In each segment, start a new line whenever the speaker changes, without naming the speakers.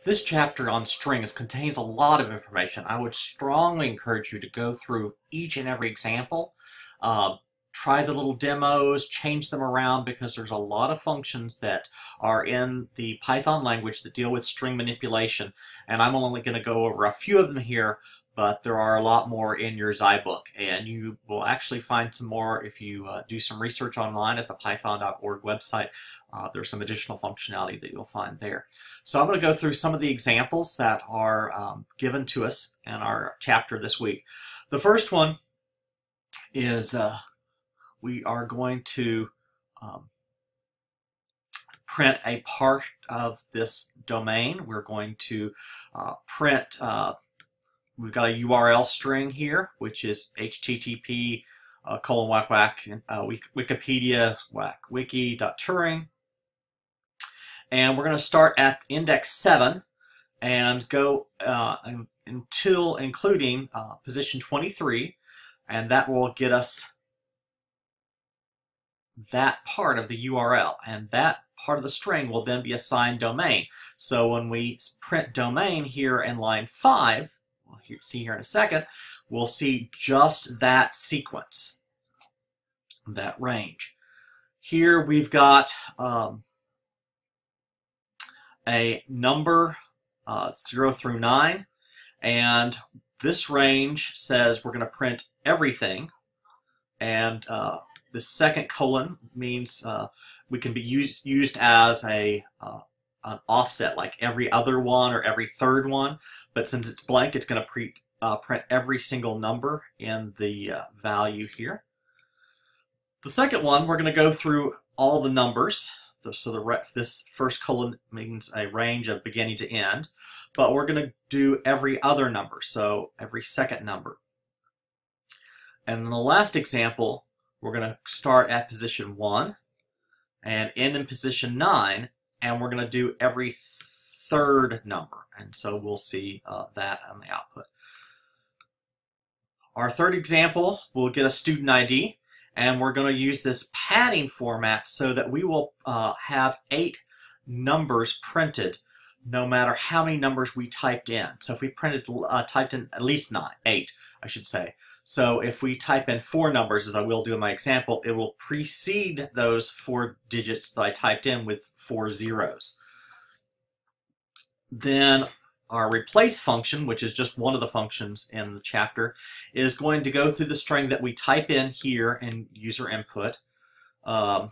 This chapter on strings contains a lot of information. I would strongly encourage you to go through each and every example. Try the little demos, change them around, because there's a lot of functions that are in the Python language that deal with string manipulation. And I'm only going to go over a few of them here, but there are a lot more in your Zybook. And you will actually find some more if you do some research online at the python.org website. There's some additional functionality that you'll find there. So I'm going to go through some of the examples that are given to us in our chapter this week. The first one is we are going to print a part of this domain. We're going to print, we've got a URL string here, which is http colon whack whack Wikipedia whack wiki.turing. And we're going to start at index 7 and go until including position 23, and that will get us that part of the URL, and that part of the string will then be assigned domain. So when we print domain here in line 5, we'll see here in a second, we'll see just that sequence, that range. Here we've got a number 0 through 9, and this range says we're going to print everything, and the second colon means we can be used as an offset, like every other one or every third one, but since it's blank, it's going to print every single number in the value here. The second one, we're going to go through all the numbers. So this first colon means a range of beginning to end, but we're going to do every other number, so every second number. And in the last example, we're going to start at position 1 and end in position 9, and we're going to do every third number. And so we'll see that on the output. Our third example, we'll get a student ID, and we're going to use this padding format so that we will have 8 numbers printed no matter how many numbers we typed in. So if we typed in at least 8, I should say. So if we type in 4 numbers, as I will do in my example, it will precede those 4 digits that I typed in with 4 zeros. Then our replace function, which is just one of the functions in the chapter, is going to go through the string that we type in here in user input. There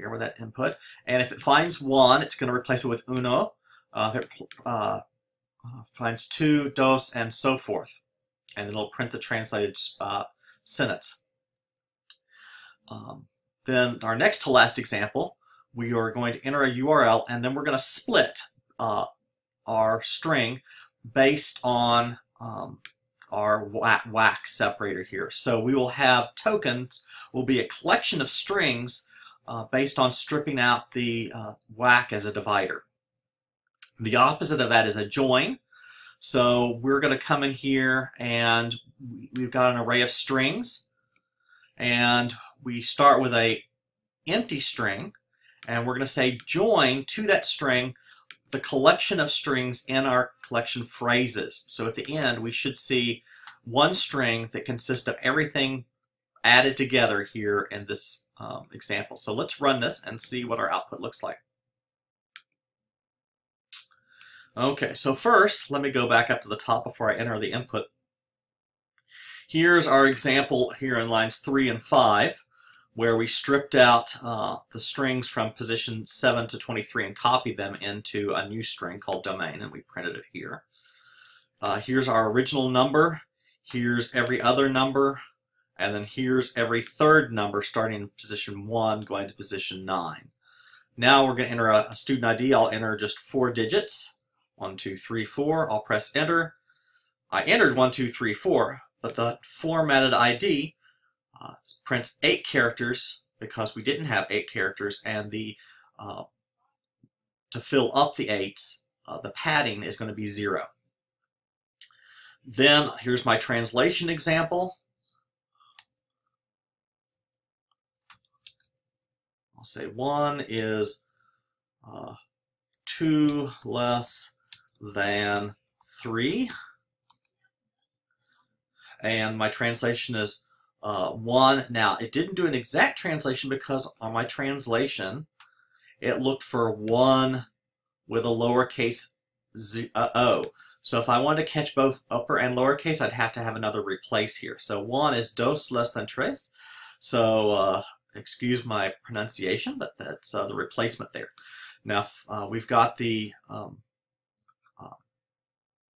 with that input. And if it finds 1, it's going to replace it with uno. If it finds 2, dos, and so forth. And then it'll print the translated sentence. Then our next to last example, we are going to enter a URL, and then we're going to split our string based on our whack separator here. So we will have tokens, will be a collection of strings based on stripping out the whack as a divider. The opposite of that is a join. So we're going to come in here, and we've got an array of strings, and we start with a empty string, and we're going to say join to that string the collection of strings in our collection phrases. So at the end, we should see one string that consists of everything added together here in this example. So let's run this and see what our output looks like. Okay, so first, let me go back up to the top before I enter the input. Here's our example here in lines 3 and 5, where we stripped out the strings from position 7 to 23 and copied them into a new string called domain, and we printed it here. Here's our original number, here's every other number, and then here's every third number starting in position 1 going to position 9. Now we're going to enter a student ID. I'll enter just 4 digits. 1, 2, 3, 4. I'll press enter. I entered 1, 2, 3, 4, but the formatted ID prints 8 characters because we didn't have 8 characters, and the to fill up the 8s, the padding is going to be 0. Then here's my translation example. I'll say 1 is 2 less than 3. And my translation is 1. Now, it didn't do an exact translation because on my translation, it looked for 1 with a lowercase o. So if I wanted to catch both upper and lowercase, I'd have to have another replace here. So 1 is dos less than tres. So excuse my pronunciation, but that's the replacement there. Now we've got the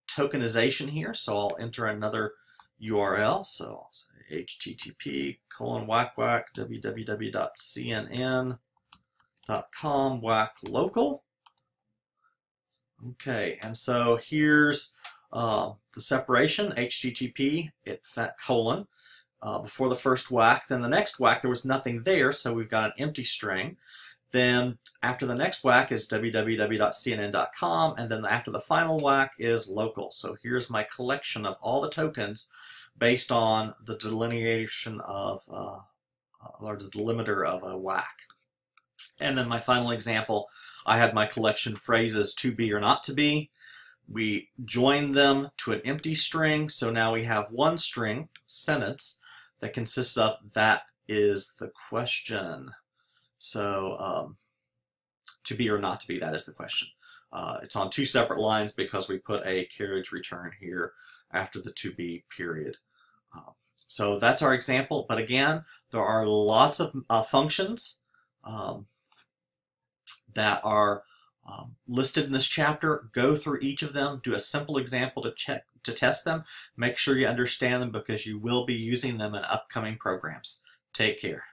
tokenization here, so I'll enter another URL. So I'll say http://www.cnn.com local. Okay, and so here's the separation, HTTP, colon, before the first whack. Then the next whack, there was nothing there, so we've got an empty string. Then after the next whack is www.cnn.com, and then after the final whack is local. So here's my collection of all the tokens based on the delineation of, or the delimiter of a whack. And then my final example, I had my collection phrases to be or not to be. We joined them to an empty string, so now we have one string, sentence, that consists of that is the question. So to be or not to be, that is the question. It's on 2 separate lines because we put a carriage return here after the to be period. So that's our example, but again, there are lots of functions that are listed in this chapter. Go through each of them, do a simple example to test them. Make sure you understand them because you will be using them in upcoming programs. Take care.